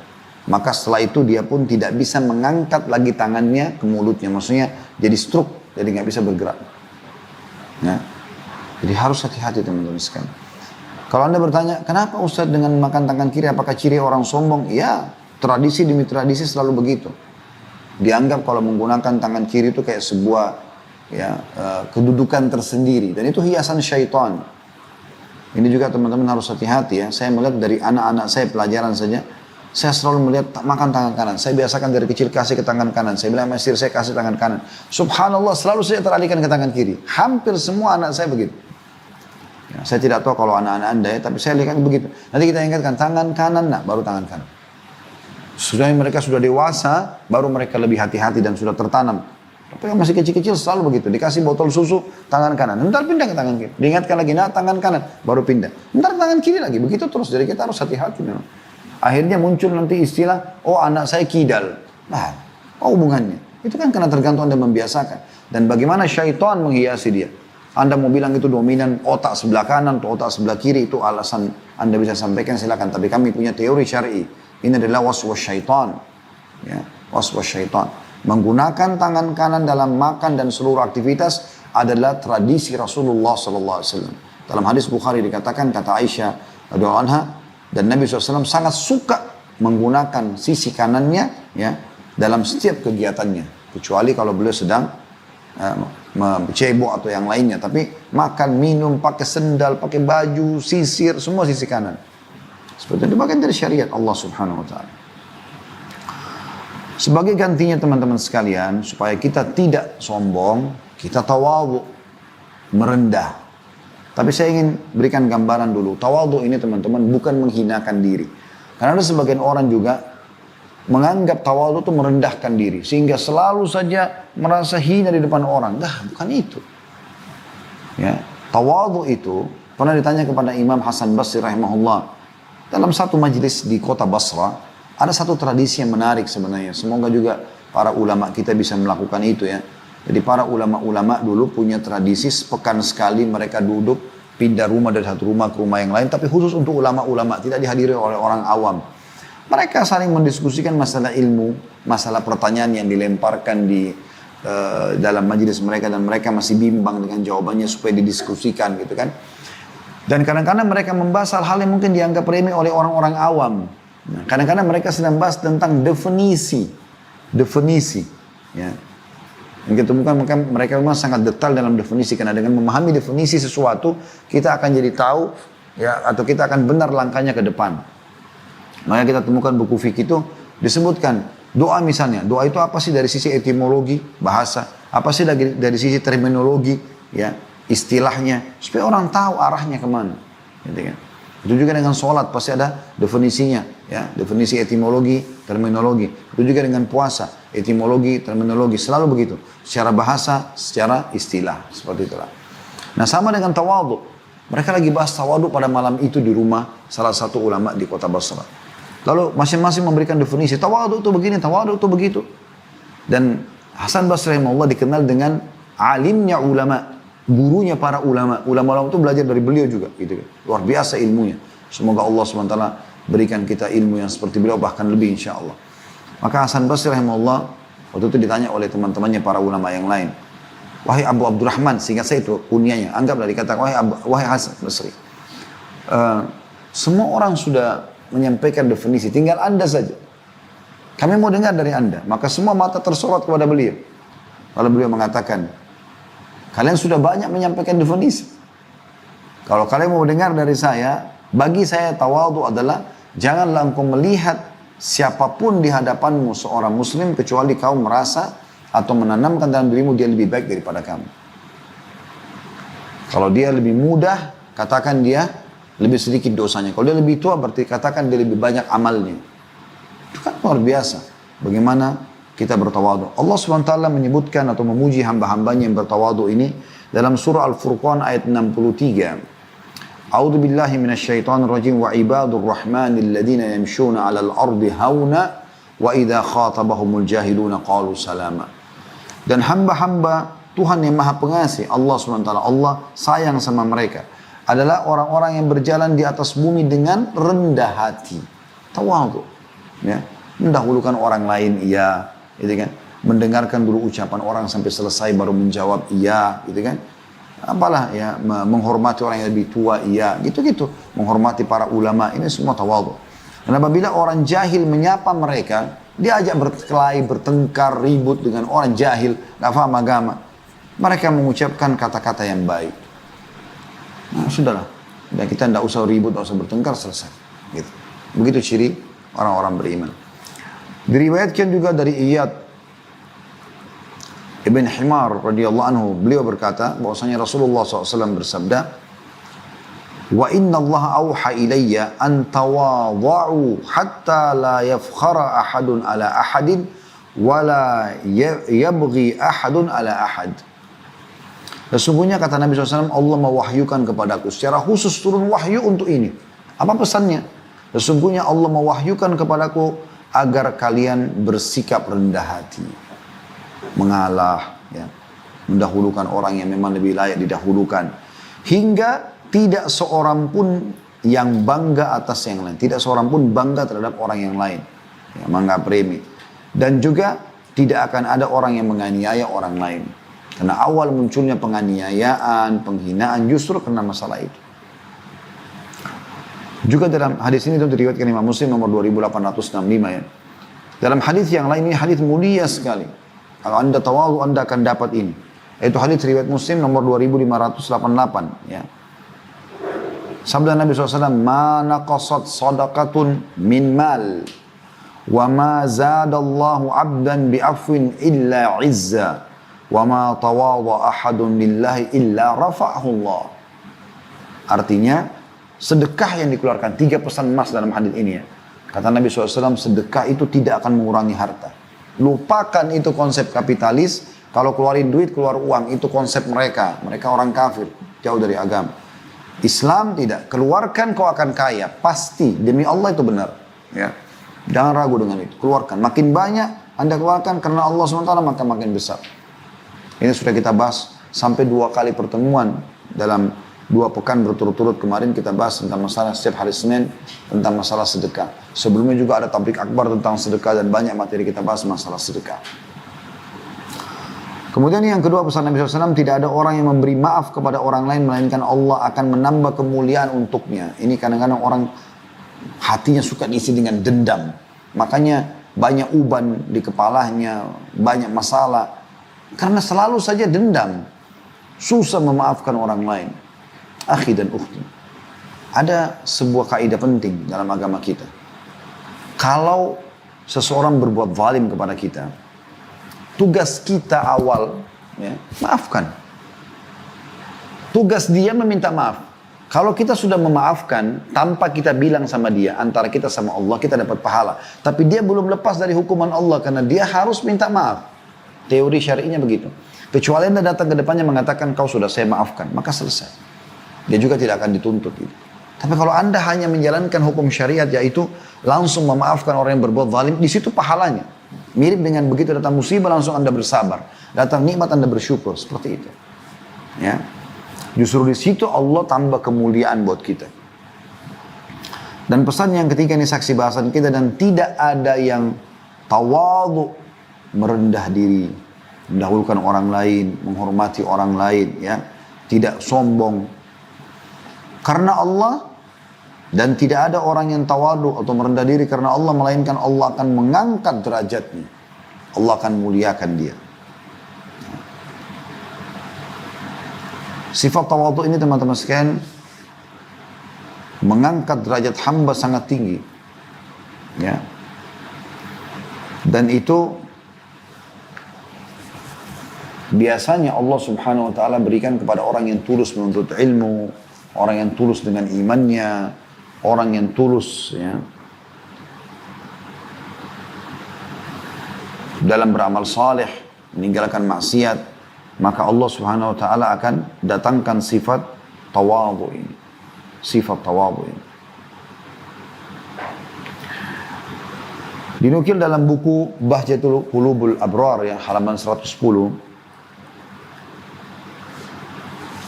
Maka setelah itu dia pun tidak bisa mengangkat lagi tangannya ke mulutnya. Maksudnya jadi stroke, jadi nggak bisa bergerak. Ya. Jadi harus hati-hati teman-teman sekalian. Kalau Anda bertanya, kenapa Ustaz dengan makan tangan kiri, apakah ciri orang sombong? Ya, tradisi demi tradisi selalu begitu. Dianggap kalau menggunakan tangan kiri itu kayak sebuah ya, kedudukan tersendiri. Dan itu hiasan syaitan. Ini juga teman-teman harus hati-hati ya. Saya melihat dari anak-anak saya pelajaran saja, saya selalu melihat makan tangan kanan. Saya biasakan dari kecil kasih ke tangan kanan. Saya bilang istri saya kasih tangan kanan. Subhanallah selalu saya teralihkan ke tangan kiri. Hampir semua anak saya begitu. Ya, saya tidak tahu kalau anak-anak anda ya, tapi saya lihat begitu. Nanti kita ingatkan tangan kanan, nah baru tangan kanan. Sudah mereka sudah dewasa, baru mereka lebih hati-hati dan sudah tertanam. Tapi yang masih kecil-kecil selalu begitu. Dikasih botol susu, tangan kanan. Ntar pindah ke tangan kiri. Diingatkan lagi, nah tangan kanan, baru pindah. Ntar tangan kiri lagi. Begitu terus. Jadi kita harus hati-hati memang. Akhirnya muncul nanti istilah, oh anak saya kidal. Nah, apa hubungannya? Itu kan karena tergantung Anda membiasakan. Dan bagaimana syaitan menghiasi dia. Anda mau bilang itu dominan otak sebelah kanan atau otak sebelah kiri, itu alasan Anda bisa sampaikan, silakan. Tapi kami punya teori syar'i. Ini adalah waswas syaitan. Ya, waswas syaitan. Menggunakan tangan kanan dalam makan dan seluruh aktivitas adalah tradisi Rasulullah SAW. Dalam hadis Bukhari dikatakan, kata Aisyah radhiyallahu anha, dan Nabi SAW sangat suka menggunakan sisi kanannya ya dalam setiap kegiatannya, kecuali kalau beliau sedang cebok atau yang lainnya. Tapi makan, minum, pakai sendal, pakai baju, sisir, semua sisi kanan. Seperti itu bagian dari syariat Allah Subhanahu Wa Taala. Sebagai gantinya teman-teman sekalian, supaya kita tidak sombong, kita tawadhu, merendah. Tapi saya ingin berikan gambaran dulu. Tawadhu ini teman-teman bukan menghinakan diri. Karena ada sebagian orang juga menganggap tawadhu itu merendahkan diri. Sehingga selalu saja merasa hina di depan orang. Nah, bukan itu. Ya, tawadhu itu pernah ditanya kepada Imam Hasan Basri rahimahullah. Dalam satu majlis di kota Basra, ada satu tradisi yang menarik sebenarnya. Semoga juga para ulama kita bisa melakukan itu ya. Jadi para ulama-ulama dulu punya tradisi sepekan sekali mereka duduk, pindah rumah dari satu rumah ke rumah yang lain. Tapi khusus untuk ulama-ulama, tidak dihadiri oleh orang awam. Mereka saling mendiskusikan masalah ilmu, masalah pertanyaan yang dilemparkan di dalam majelis mereka. Dan mereka masih bimbang dengan jawabannya supaya didiskusikan gitu kan. Dan kadang-kadang mereka membahas hal-hal yang mungkin dianggap remeh oleh orang-orang awam. Nah, kadang-kadang mereka sedang bahas tentang definisi. Ya. Yang kita temukan mereka memang sangat detail dalam definisi. Karena dengan memahami definisi sesuatu, kita akan jadi tahu ya, atau kita akan benar langkahnya ke depan. Maka kita temukan buku fikih itu disebutkan doa misalnya. Doa itu apa sih dari sisi etimologi, bahasa. Apa sih dari sisi terminologi, ya, istilahnya. Supaya orang tahu arahnya kemana. Gitu kan. Itu juga dengan sholat pasti ada definisinya, ya, definisi etimologi, terminologi. Itu juga dengan puasa, etimologi, terminologi, selalu begitu. Secara bahasa, secara istilah, seperti itulah. Nah sama dengan tawadhu. Mereka lagi bahas tawadhu pada malam itu di rumah salah satu ulama di kota Basra. Lalu masing-masing memberikan definisi, tawadhu itu begini, tawadhu itu begitu. Dan Hasan Basri rahimahullah dikenal dengan alimnya ulama. Gurunya para ulama. Ulama-ulama itu belajar dari beliau juga. Gitu. Luar biasa ilmunya. Semoga Allah SWT berikan kita ilmu yang seperti beliau, bahkan lebih insya Allah. Maka Hasan Basri rahimahullah waktu itu ditanya oleh teman-temannya para ulama yang lain. Wahai Abu Abdurrahman, sehingga saya itu kunyanya. Anggaplah dikatakan, wahai Hasan Basri. Semua orang sudah menyampaikan definisi. Tinggal Anda saja. Kami mau dengar dari Anda. Maka semua mata tersorot kepada beliau. Lalu beliau mengatakan, kalian sudah banyak menyampaikan definisi. Kalau kalian mau dengar dari saya, bagi saya tawadhu adalah janganlah engkau melihat siapapun di hadapanmu seorang muslim kecuali kau merasa atau menanamkan dalam dirimu dia lebih baik daripada kamu. Kalau dia lebih mudah, katakan dia lebih sedikit dosanya. Kalau dia lebih tua, berarti katakan dia lebih banyak amalnya. Itu kan luar biasa. Bagaimana kita bertawadhu. Allah SWT menyebutkan atau memuji hamba-hambanya yang bertawadhu ini dalam surah Al-Furqan ayat 63. A'udzu billahi minasyaitonir rajim wa ibadur rahmanil ladzina yamshuna 'alal ardi hauna wa idza khatabahumul jahiluna qalu salama. Dan hamba-hamba Tuhan yang Maha Pengasih, Allah SWT, Allah sayang sama mereka, adalah orang-orang yang berjalan di atas bumi dengan rendah hati. Tawadhu. Ya, mendahulukan orang lain, iya. Gitu kan? Mendengarkan dulu ucapan orang sampai selesai baru menjawab iya, gitu kan? Apalah ya, menghormati orang yang lebih tua, iya, gitu-gitu. Menghormati para ulama, ini semua tawadhu. Dan apabila orang jahil menyapa mereka, dia ajak berkelahi, bertengkar, ribut dengan orang jahil, nggak paham agama. Mereka mengucapkan kata-kata yang baik. Nah, sudahlah. Dan kita tidak usah ribut, tidak usah bertengkar, selesai. Gitu. Begitu ciri orang-orang beriman. Diriwayatkan juga dari Iyad Ibn Himar radhiyallahu anhu, beliau berkata bahwasanya Rasulullah SAW bersabda, Wa inna Allah auha ilayya an tawadha'u hatta la yafkhara ahadun ala ahadin wa la yabghi ahadun ala ahad. Sesungguhnya kata Nabi SAW, Allah mewahyukan kepadaku secara khusus turun wahyu untuk ini. Apa pesannya? Sesungguhnya Allah mewahyukan kepadaku agar kalian bersikap rendah hati, mengalah, ya, mendahulukan orang yang memang lebih layak didahulukan, hingga tidak seorang pun yang bangga atas yang lain, tidak seorang pun bangga terhadap orang yang lain, ya, menganggap remeh, dan juga tidak akan ada orang yang menganiaya orang lain, karena awal munculnya penganiayaan, penghinaan justru karena masalah itu. Juga dalam hadis ini itu diriwayatkan Imam Muslim nomor 2865 ya. Dalam hadis yang lain, ini hadis mulia sekali. Kalau anda tawadhu, anda akan dapat ini. Itu hadis riwayat Muslim nomor 2588 ya. Sabda Nabi SAW, "Ma naqasat sadaqatun min mal wa ma zadallahu 'abdan bi'afwin illa 'izza wa ma tawadha ahadun lillahi illa rafa'ahu Allah." Artinya, sedekah yang dikeluarkan, 3 pesan emas dalam hadis ini ya. Kata Nabi SAW, sedekah itu tidak akan mengurangi harta. Lupakan itu konsep kapitalis, kalau keluarin duit, keluar uang, itu konsep mereka. Mereka orang kafir, jauh dari agama. Islam tidak, keluarkan kau akan kaya, pasti, demi Allah itu benar. Ya. Jangan ragu dengan itu, keluarkan. Makin banyak anda keluarkan karena Allah SWT, maka makin besar. Ini sudah kita bahas sampai 2 kali pertemuan dalam 2 pekan berturut-turut. Kemarin kita bahas tentang masalah setiap hari Senin tentang masalah sedekah. Sebelumnya juga ada tablik akbar tentang sedekah dan banyak materi kita bahas masalah sedekah. Kemudian yang kedua pesan Nabi SAW, tidak ada orang yang memberi maaf kepada orang lain melainkan Allah akan menambah kemuliaan untuknya. Ini kadang-kadang orang hatinya suka diisi dengan dendam. Makanya banyak uban di kepalanya, banyak masalah. Karena selalu saja dendam. Susah memaafkan orang lain. Akhi dan ukhti, ada sebuah kaidah penting dalam agama kita. Kalau seseorang berbuat zalim kepada kita, tugas kita awal, ya, maafkan. Tugas dia meminta maaf. Kalau kita sudah memaafkan, tanpa kita bilang sama dia, antara kita sama Allah, kita dapat pahala. Tapi dia belum lepas dari hukuman Allah, karena dia harus minta maaf. Teori syari'inya begitu. Kecuali anda datang ke depannya mengatakan, kau sudah saya maafkan, maka selesai. Dia juga tidak akan dituntut gitu. Tapi kalau anda hanya menjalankan hukum syariat, yaitu langsung memaafkan orang yang berbuat zalim, di situ pahalanya. Mirip dengan begitu datang musibah langsung anda bersabar, datang nikmat anda bersyukur, seperti itu. Ya, justru di situ Allah tambah kemuliaan buat kita. Dan pesan yang ketiga ini saksi bahasan kita, dan tidak ada yang tawadhu, merendah diri, mendahulukan orang lain, menghormati orang lain, ya, tidak sombong. Karena Allah, dan tidak ada orang yang tawadu atau merendah diri karena Allah, melainkan Allah akan mengangkat derajatnya. Allah akan muliakan dia. Sifat tawadu ini teman-teman sekalian, mengangkat derajat hamba sangat tinggi. Ya. Dan itu biasanya Allah Subhanahu wa taala berikan kepada orang yang tulus menuntut ilmu, orang yang tulus dengan imannya, orang yang tulus, ya, dalam beramal saleh, meninggalkan maksiat, maka Allah Subhanahu wa taala akan datangkan sifat tawadhu ini. Sifat tawadhu ini. Dinukil dalam buku Bahjatul Qulubul Abrar yang halaman 110,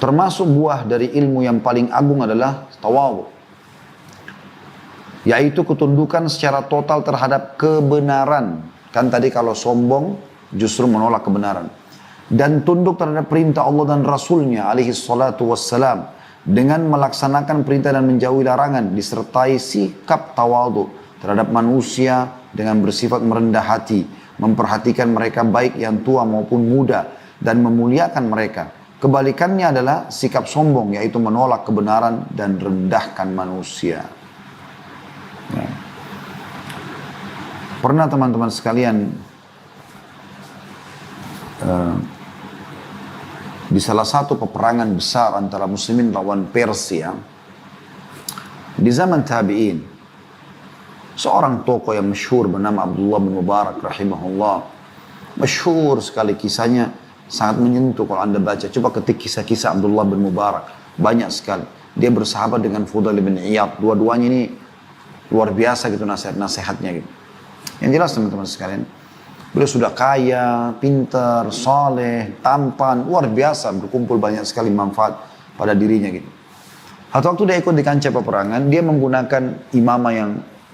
termasuk buah dari ilmu yang paling agung adalah tawadhu, yaitu ketundukan secara total terhadap kebenaran. Kan tadi kalau sombong justru menolak kebenaran. Dan tunduk terhadap perintah Allah dan Rasulnya alaihi salatu wassalam, dengan melaksanakan perintah dan menjauhi larangan, disertai sikap tawadhu terhadap manusia dengan bersifat merendah hati, memperhatikan mereka baik yang tua maupun muda, dan memuliakan mereka. Kebalikannya adalah sikap sombong, yaitu menolak kebenaran dan rendahkan manusia. Ya. Pernah teman-teman sekalian di salah satu peperangan besar antara muslimin lawan Persia, Di zaman tabi'in, seorang tokoh yang masyhur bernama Abdullah bin Mubarak rahimahullah. Masyhur sekali kisahnya, sangat menyentuh kalau anda baca. Coba ketik kisah-kisah Abdullah bin Mubarak. Banyak sekali. Dia bersahabat dengan Fudail bin Iyad. Dua-duanya ini luar biasa gitu nasihat-nasihatnya gitu. Yang jelas teman-teman sekalian, beliau sudah kaya, pintar, soleh, tampan, luar biasa. Berkumpul banyak sekali manfaat pada dirinya gitu. Satu waktu dia ikut di kancah peperangan, dia menggunakan imamah yang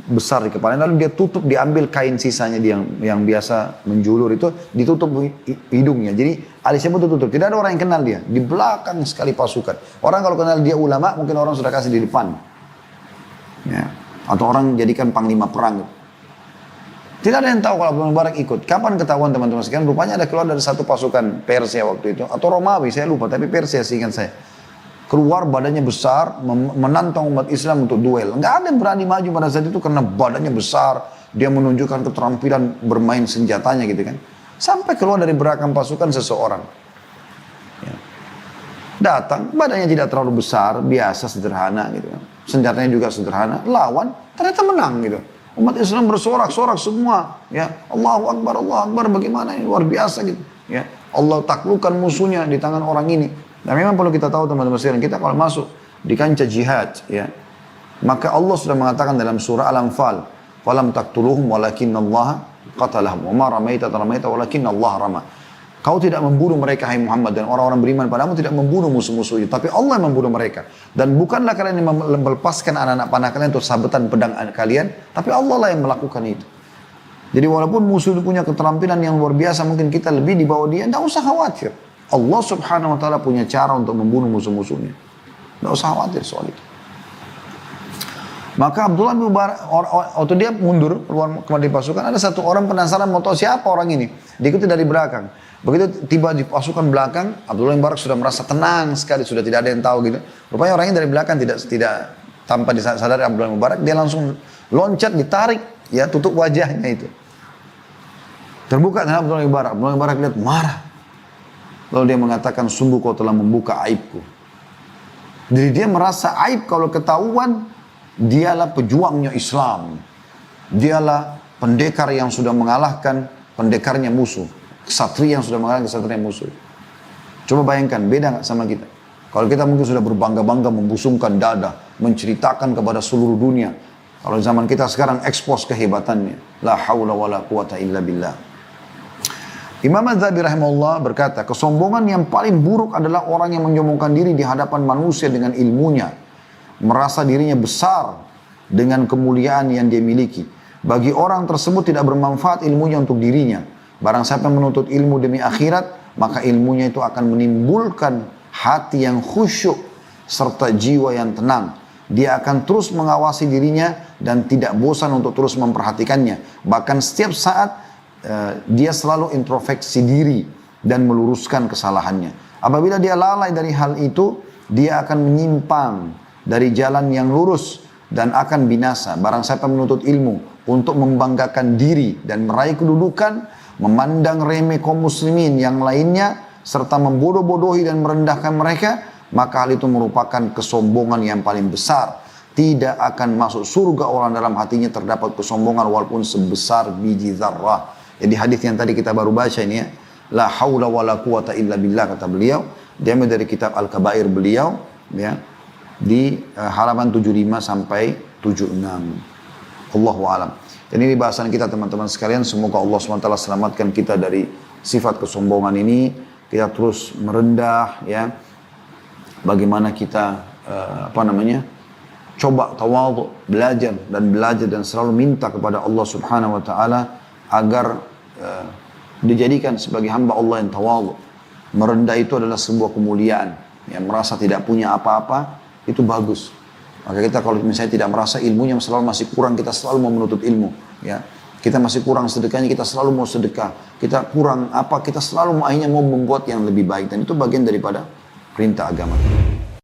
besar di kepalanya, lalu dia tutup, diambil kain sisanya dia yang biasa menjulur itu, ditutup hidungnya. Jadi alisnya pun tutup, tidak ada orang yang kenal dia. Di belakang sekali pasukan. Orang kalau kenal dia ulama, mungkin orang sudah kasih di depan. Ya. Atau orang jadikan panglima perang. Tidak ada yang tahu kalau Abdullah bin Mubarak ikut. Kapan ketahuan teman-teman sekalian? Rupanya ada keluar dari satu pasukan Persia waktu itu, atau Romawi, saya lupa, tapi Persia seingat saya. Keluar badannya besar, menantang umat Islam untuk duel. Nggak ada yang berani maju pada saat itu karena badannya besar. Dia menunjukkan keterampilan bermain senjatanya gitu kan. Sampai keluar dari belakang pasukan seseorang. Ya. Datang, badannya tidak terlalu besar, biasa, sederhana gitu kan. Senjatanya juga sederhana. Lawan, ternyata menang gitu. Umat Islam bersorak-sorak semua. Ya, Allahu Akbar, bagaimana ini, luar biasa gitu. Ya, Allah taklukkan musuhnya di tangan orang ini. Nah memang perlu kita tahu teman-teman sekalian, kita kalau masuk di kancah jihad, ya, maka Allah sudah mengatakan dalam surah Al-Anfal, "Falam taqtuluhum walakinnallaha qatalahum, wa ma ramaita walakinnallaha rama." Kau tidak membunuh mereka hai Muhammad, dan orang-orang beriman padamu tidak membunuh musuh-musuh itu, tapi Allah yang membunuh mereka. Dan bukanlah kalian yang melepaskan anak-anak panah kalian untuk sabetan pedang kalian, tapi Allah lah yang melakukan itu. Jadi walaupun musuh itu punya keterampilan yang luar biasa, mungkin kita lebih di bawah dia, tidak usah khawatir. Allah subhanahu wa ta'ala punya cara untuk membunuh musuh-musuhnya. Tidak usah khawatir soal itu. Maka Abdullah bin Mubarak, waktu dia mundur keluar dari pasukan, ada satu orang penasaran mau tahu siapa orang ini. Diikuti dari belakang. Begitu tiba di pasukan belakang, Abdullah bin Mubarak sudah merasa tenang sekali, sudah tidak ada yang tahu gitu. Rupanya orangnya dari belakang tidak tanpa disadari Abdullah bin Mubarak, dia langsung loncat, ditarik, ya, tutup wajahnya itu. Terbuka dengan Abdullah bin Mubarak. Abdullah bin Mubarak lihat marah. Lalu dia mengatakan, sungguh kau telah membuka aibku. Jadi dia merasa aib kalau ketahuan, dialah pejuangnya Islam. Dialah pendekar yang sudah mengalahkan pendekarnya musuh. Ksatria yang sudah mengalahkan ksatria musuh. Coba bayangkan, beda gak sama kita? Kalau kita mungkin sudah berbangga-bangga membusungkan dada, menceritakan kepada seluruh dunia. Kalau zaman kita sekarang ekspos kehebatannya. La hawla wa la quwata illa billah. Imam Az-Zahabi rahimahullah berkata, kesombongan yang paling buruk adalah orang yang menyombongkan diri di hadapan manusia dengan ilmunya. Merasa dirinya besar dengan kemuliaan yang dia miliki. Bagi orang tersebut tidak bermanfaat ilmunya untuk dirinya. Barang siapa yang menuntut ilmu demi akhirat, maka ilmunya itu akan menimbulkan hati yang khusyuk serta jiwa yang tenang. Dia akan terus mengawasi dirinya dan tidak bosan untuk terus memperhatikannya. Bahkan setiap saat dia selalu introspeksi diri dan meluruskan kesalahannya. Apabila dia lalai dari hal itu, dia akan menyimpang dari jalan yang lurus dan akan binasa. Barang siapa menuntut ilmu untuk membanggakan diri dan meraih kedudukan, memandang remeh kaum muslimin yang lainnya, serta membodoh-bodohi dan merendahkan mereka, maka hal itu merupakan kesombongan yang paling besar. Tidak akan masuk surga orang dalam hatinya terdapat kesombongan walaupun sebesar biji zarrah. Jadi hadis yang tadi kita baru baca ini ya, la haula wala quwata illa billah, kata beliau, diambil dari kitab Al-Kabair beliau, ya, di halaman 75 sampai 76. Allahu a'lam. Dan ini bahasan kita teman-teman sekalian, semoga Allah SWT selamatkan kita dari sifat kesombongan ini. Kita terus merendah, ya, bagaimana kita coba tawadhu, belajar dan selalu minta kepada Allah Subhanahu wa taala agar dijadikan sebagai hamba Allah yang tawadhu. Merendah itu adalah sebuah kemuliaan. Yang merasa tidak punya apa-apa itu bagus. Maka kita kalau misalnya tidak merasa ilmunya selalu masih kurang, kita selalu mau menuntut ilmu, ya. Kita masih kurang sedekahnya, kita selalu mau sedekah. Kita kurang apa, kita selalu akhirnya mau membuat yang lebih baik, dan itu bagian daripada perintah agama.